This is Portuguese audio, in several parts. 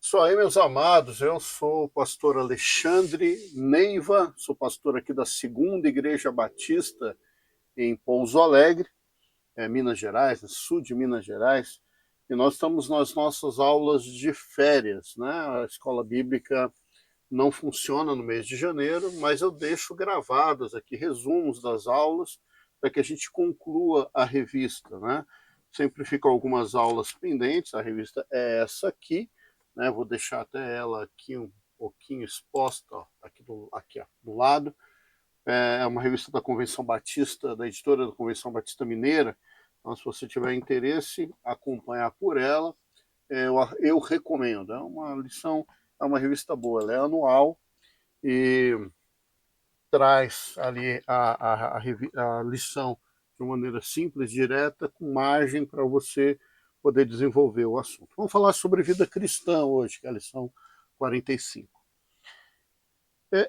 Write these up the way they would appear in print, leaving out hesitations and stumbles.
Isso aí, meus amados, eu sou o pastor Alexandre Neiva, sou pastor aqui da Segunda Igreja Batista em Pouso Alegre, Minas Gerais, sul de Minas Gerais, e nós estamos nas nossas aulas de férias, né? A escola bíblica não funciona no mês de janeiro, mas eu deixo gravadas aqui resumos das aulas para que a gente conclua a revista, né? Sempre ficam algumas aulas pendentes, a revista é essa aqui, né? Vou deixar até ela aqui um pouquinho exposta, ó, aqui ó, do lado. É uma revista da Convenção Batista, da editora da Convenção Batista Mineira. Então, se você tiver interesse, acompanhar por ela, eu recomendo. É uma lição, é uma revista boa, ela é anual e traz ali a lição de uma maneira simples, direta, com margem para você poder desenvolver o assunto. Vamos falar sobre vida cristã hoje, que é a lição 45.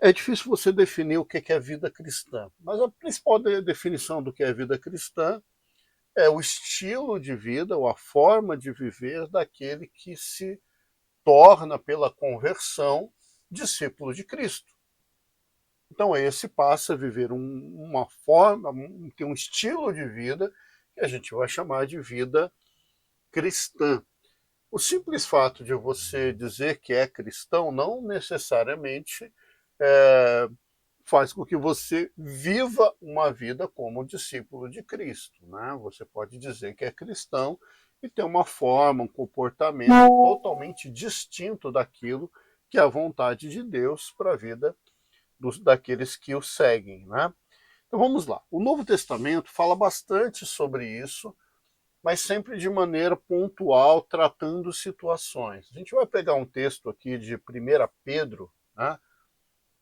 É difícil você definir o que é vida cristã, mas a principal definição do que é vida cristã é o estilo de vida ou a forma de viver daquele que se torna, pela conversão, discípulo de Cristo. Então esse passa a viver uma forma, tem um estilo de vida que a gente vai chamar de vida cristã. O simples fato de você dizer que é cristão não necessariamente é, faz com que você viva uma vida como discípulo de Cristo, né? Você pode dizer que é cristão e ter uma forma, um comportamento totalmente distinto daquilo que é a vontade de Deus para a vida daqueles que o seguem, né? Então vamos lá. O Novo Testamento fala bastante sobre isso, mas sempre de maneira pontual, tratando situações. A gente vai pegar um texto aqui de 1 Pedro, né?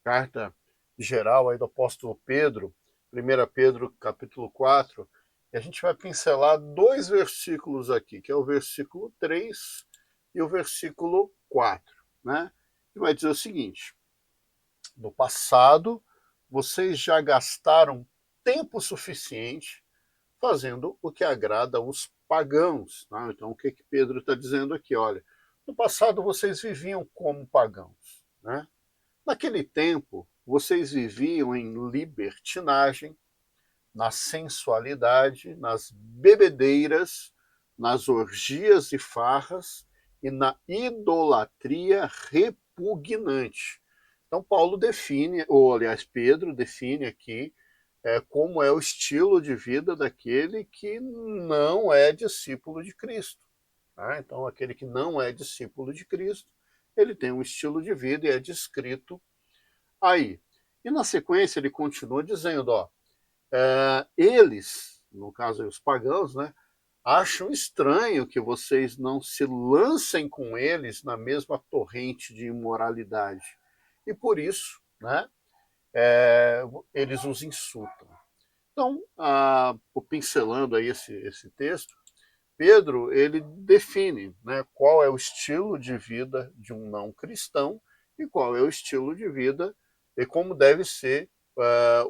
Carta geral aí do apóstolo Pedro, 1 Pedro capítulo 4, e a gente vai pincelar dois versículos aqui, que é o versículo 3 e o versículo 4, né? E vai dizer o seguinte: no passado, vocês já gastaram tempo suficiente fazendo o que agrada aos pagãos. Tá? Então, o que Pedro está dizendo aqui? Olha, no passado vocês viviam como pagãos. Né? Naquele tempo, vocês viviam em libertinagem, na sensualidade, nas bebedeiras, nas orgias e farras e na idolatria repugnante. Então, Paulo define, ou aliás, Pedro define aqui como é o estilo de vida daquele que não é discípulo de Cristo. Tá? Então, aquele que não é discípulo de Cristo, ele tem um estilo de vida e é descrito aí. E na sequência ele continua dizendo, ó, eles, no caso aí, os pagãos, né, acham estranho que vocês não se lancem com eles na mesma torrente de imoralidade. E por isso, né, eles os insultam. Então, pincelando aí esse texto, Pedro ele define, né, qual é o estilo de vida de um não cristão e qual é o estilo de vida e como deve ser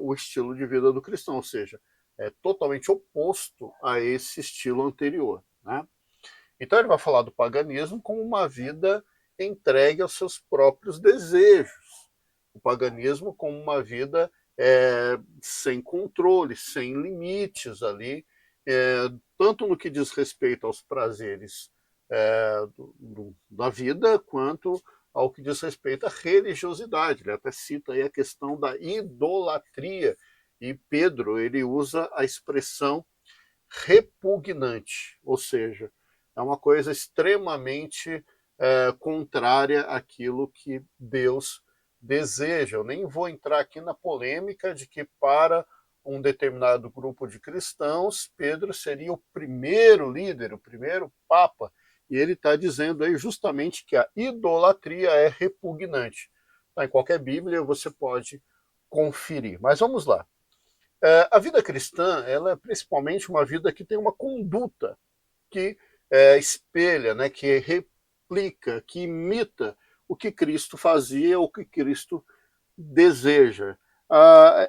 o estilo de vida do cristão, ou seja, é totalmente oposto a esse estilo anterior. Né? Então ele vai falar do paganismo como uma vida entregue aos seus próprios desejos, o paganismo como uma vida sem controle, sem limites ali, tanto no que diz respeito aos prazeres da vida, quanto ao que diz respeito à religiosidade. Ele até cita aí a questão da idolatria, e Pedro ele usa a expressão repugnante, ou seja, é uma coisa extremamente contrária àquilo que Deus deseja. Eu nem vou entrar aqui na polêmica de que para um determinado grupo de cristãos, Pedro seria o primeiro líder, o primeiro papa, e ele está dizendo aí justamente que a idolatria é repugnante. Tá, em qualquer Bíblia você pode conferir. Mas vamos lá. A vida cristã ela é principalmente uma vida que tem uma conduta que espelha, né, que replica, que imita o que Cristo fazia, o que Cristo deseja.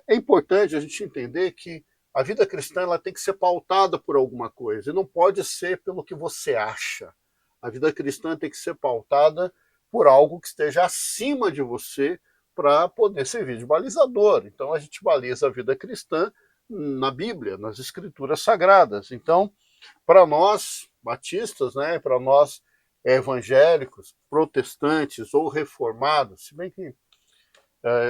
É importante a gente entender que a vida cristã ela tem que ser pautada por alguma coisa, e não pode ser pelo que você acha. A vida cristã tem que ser pautada por algo que esteja acima de você para poder servir de balizador. Então a gente baliza a vida cristã na Bíblia, nas Escrituras Sagradas. Então, para nós batistas, né, para nós evangélicos, protestantes ou reformados, se bem que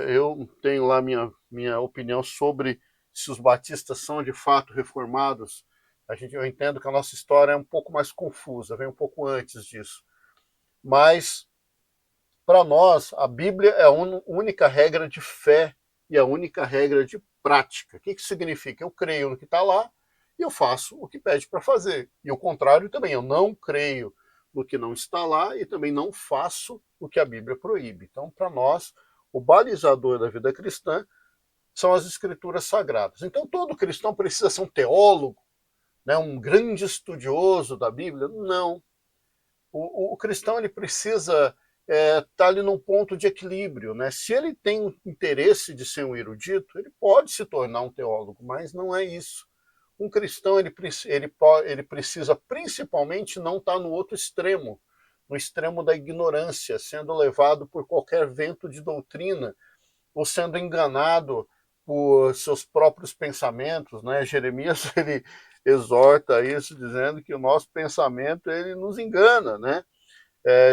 eu tenho lá minha opinião sobre se os batistas são de fato reformados. Eu entendo que a nossa história é um pouco mais confusa, vem um pouco antes disso. Mas, para nós, a Bíblia é a única regra de fé e a única regra de prática. O que significa? Eu creio no que está lá e eu faço o que pede para fazer. E o contrário também, eu não creio no que não está lá e também não faço o que a Bíblia proíbe. Então, para nós, o balizador da vida cristã são as Escrituras Sagradas. Então, todo cristão precisa ser um teólogo, né, um grande estudioso da Bíblia? Não. O cristão ele precisa estar ali num ponto de equilíbrio, né? Se ele tem o interesse de ser um erudito, ele pode se tornar um teólogo, mas não é isso. Um cristão ele precisa principalmente não estar no outro extremo, no extremo da ignorância, sendo levado por qualquer vento de doutrina ou sendo enganado por seus próprios pensamentos, né? Jeremias ele exorta isso dizendo que o nosso pensamento ele nos engana, né?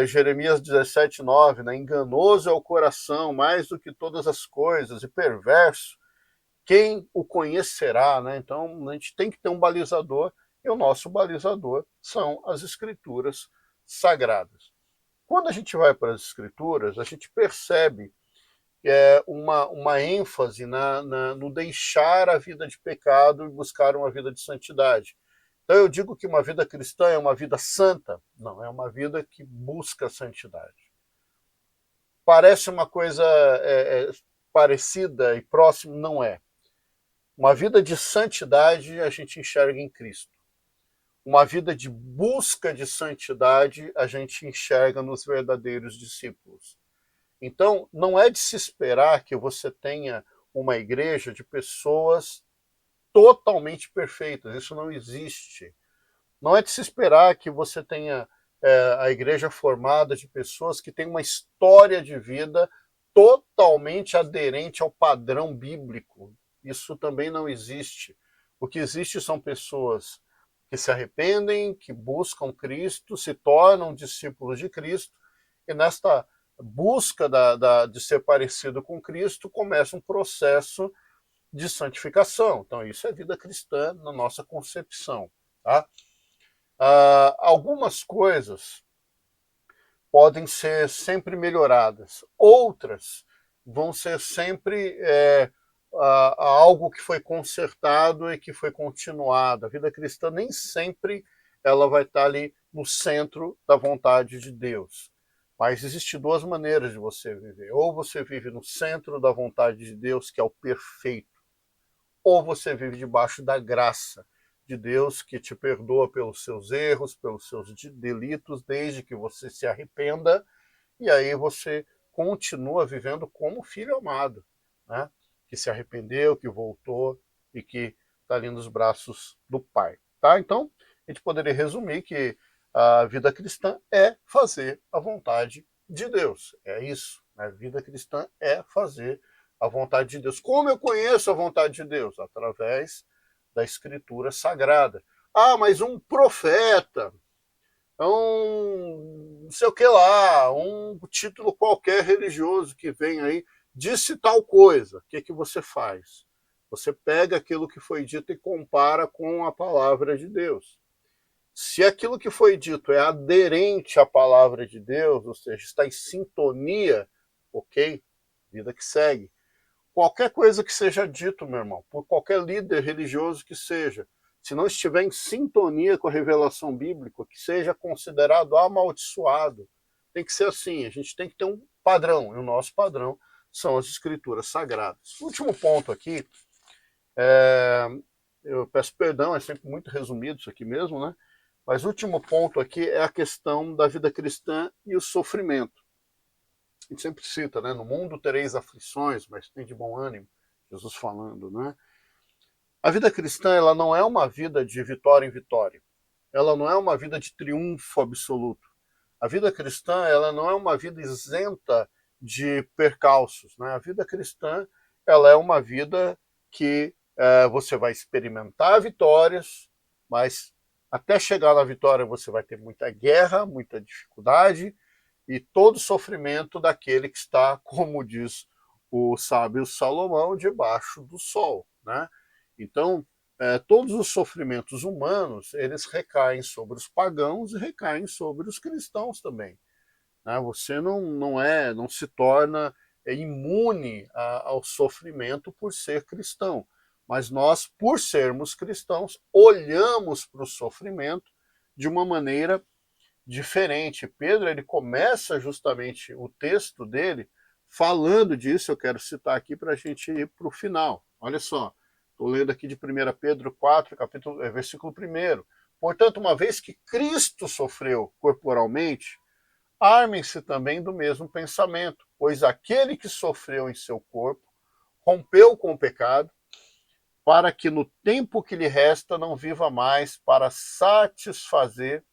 Jeremias 17:9, né? Enganoso é o coração mais do que todas as coisas e perverso, quem o conhecerá, né? Então a gente tem que ter um balizador e o nosso balizador são as Escrituras Sagradas. Quando a gente vai para as Escrituras, a gente percebe uma ênfase no deixar a vida de pecado e buscar uma vida de santidade. Então eu digo que uma vida cristã é uma vida santa? Não, é uma vida que busca a santidade. Parece uma coisa parecida e próxima? Não é. Uma vida de santidade a gente enxerga em Cristo. Uma vida de busca de santidade a gente enxerga nos verdadeiros discípulos. Então, não é de se esperar que você tenha uma igreja de pessoas totalmente perfeitas. Isso não existe. Não é de se esperar que você tenha a igreja formada de pessoas que têm uma história de vida totalmente aderente ao padrão bíblico. Isso também não existe. O que existe são pessoas que se arrependem, que buscam Cristo, se tornam discípulos de Cristo, e nesta busca de ser parecido com Cristo começa um processo de santificação. Então, isso é vida cristã na nossa concepção. Tá? Algumas coisas podem ser sempre melhoradas, outras vão ser sempre algo que foi consertado e que foi continuado. A vida cristã nem sempre ela vai estar ali no centro da vontade de Deus. Mas existem duas maneiras de você viver. Ou você vive no centro da vontade de Deus, que é o perfeito, ou você vive debaixo da graça de Deus, que te perdoa pelos seus erros, pelos seus delitos, desde que você se arrependa, e aí você continua vivendo como filho amado, né? Que se arrependeu, que voltou e que está ali nos braços do Pai. Tá? Então, a gente poderia resumir que a vida cristã é fazer a vontade de Deus. É isso. A vida cristã é fazer a vontade de Deus. Como eu conheço a vontade de Deus? Através da Escritura Sagrada. Ah, mas um profeta, não sei o que lá, um título qualquer religioso que vem aí, disse tal coisa. O que você faz? Você pega aquilo que foi dito e compara com a palavra de Deus. Se aquilo que foi dito é aderente à palavra de Deus, ou seja, está em sintonia, ok, vida que segue. Qualquer coisa que seja dito, meu irmão, por qualquer líder religioso que seja, se não estiver em sintonia com a revelação bíblica, que seja considerado amaldiçoado. Tem que ser assim, a gente tem que ter um padrão, e o nosso padrão são as Escrituras Sagradas. O último ponto aqui, eu peço perdão, é sempre muito resumido isso aqui mesmo, né? Mas o último ponto aqui é a questão da vida cristã e o sofrimento. A gente sempre cita, né? No mundo tereis aflições, mas tem de bom ânimo, Jesus falando, né? A vida cristã, ela não é uma vida de vitória em vitória. Ela não é uma vida de triunfo absoluto. A vida cristã, ela não é uma vida isenta de percalços, né? A vida cristã, ela é uma vida que você vai experimentar vitórias, mas até chegar na vitória você vai ter muita guerra, muita dificuldade e todo sofrimento daquele que está, como diz o sábio Salomão, debaixo do sol, né? Então, todos os sofrimentos humanos, eles recaem sobre os pagãos e recaem sobre os cristãos também, né? Você não se torna imune ao sofrimento por ser cristão, mas nós, por sermos cristãos, olhamos para o sofrimento de uma maneira diferente. Pedro, ele começa justamente o texto dele falando disso. Eu quero citar aqui para a gente ir para o final. Olha só, estou lendo aqui de 1 Pedro 4, versículo 1. Portanto, uma vez que Cristo sofreu corporalmente, armem-se também do mesmo pensamento, pois aquele que sofreu em seu corpo rompeu com o pecado, para que no tempo que lhe resta não viva mais para satisfazer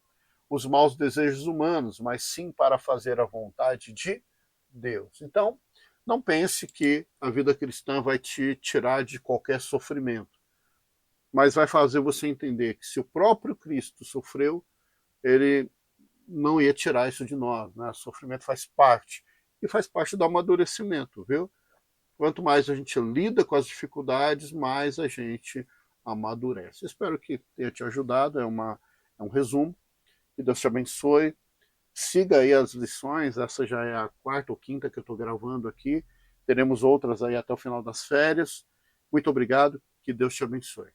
os maus desejos humanos, mas sim para fazer a vontade de Deus. Então, não pense que a vida cristã vai te tirar de qualquer sofrimento, mas vai fazer você entender que se o próprio Cristo sofreu, ele não ia tirar isso de nós, né? O sofrimento faz parte, e faz parte do amadurecimento, viu? Quanto mais a gente lida com as dificuldades, mais a gente amadurece. Espero que tenha te ajudado, é um resumo. Que Deus te abençoe. Siga aí as lições, essa já é a quarta ou quinta que eu estou gravando aqui. Teremos outras aí até o final das férias. Muito obrigado, que Deus te abençoe.